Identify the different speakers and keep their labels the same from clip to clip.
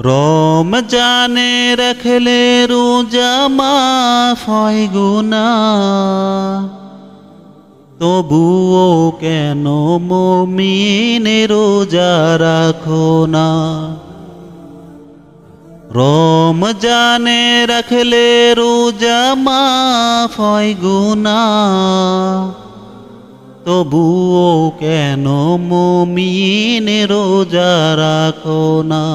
Speaker 1: রমজানে রাখলে রোজা মাফ হয় গুনাহ, তবুও কেন মুমিন রোজা রাখো না। রমজানে রাখলে রোজা মাফ হয় গুনাহ, তবুও কেন মুমিন রোজা রাখো না।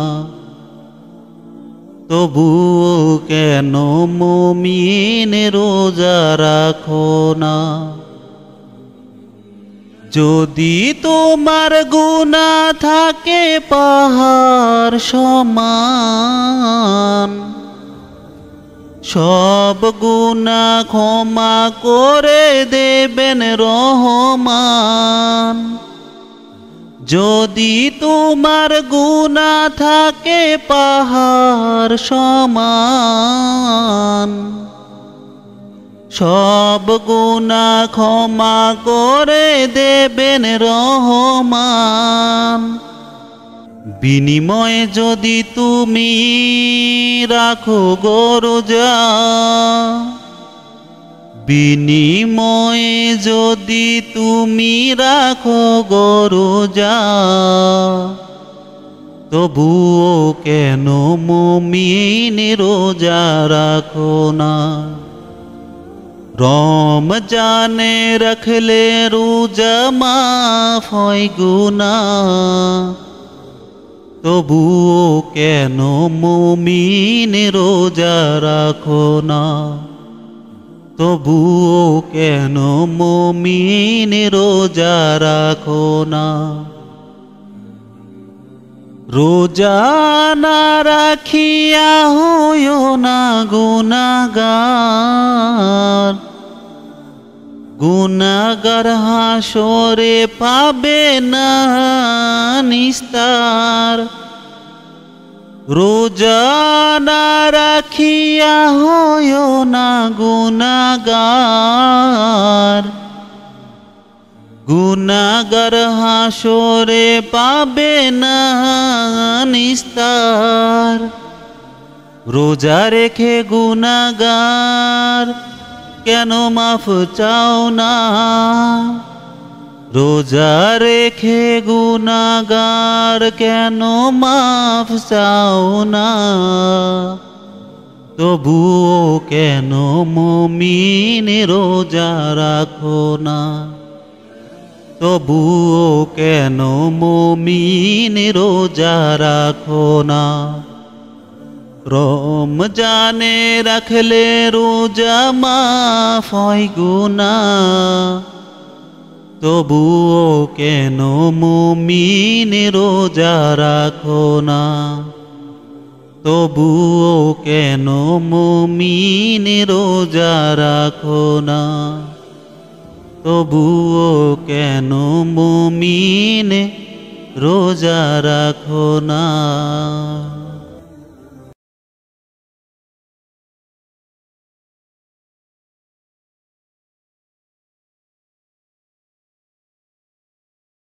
Speaker 1: তবুও কেন মুমিন রোজা রাখো না। যদি তোমার গুনাহ থাকে পাহাড় সমান, সব গুনাহ ক্ষমা করে দেবেন রহমান। যদি তোমার গুনাহ থাকে পাহাড় সমান, সব গুনাহ ক্ষমা করে দেবেন রহমান। বিনিময়ে যদি তুমি রাখো গো রোজা, বিনিময়ে যদি তুমি রাখো গো রোজা, তবুও কেন মুমিন রোজা রাখো না। রমজানে রাখলে রোজা মাফ হয় গুনাহ, তবুও কেন মুমিন রোজা রাখো না। তবুও কেন মুমিন রোজা রাখো না। রোজা না রাখিয়া হইও না গুনাহগার, গুনাহগার হাসরে পাবে না নিস্তার। রোজা না রাখিয়া হইও না গুনাহগার, গুনাহগার হাসরে পাবে না নিস্তার। রোজা রেখে গুনাহগার কেন মাফ চাও না। রোজা রেখে গুনাহগার কেন মাফ চাও না। তবুও কেন মুমিন রোজা রাখো না। তবুও কেন মুমিন রোজা রাখো না। রমজানে রাখলে রোজা মাফ হয় গুনাহ, তবুও কেন মুমিন রোজা রাখো না। তবুও কেন মুমিন রোজা রাখো না। তবুও কেন মুমিন রোজা রাখো না।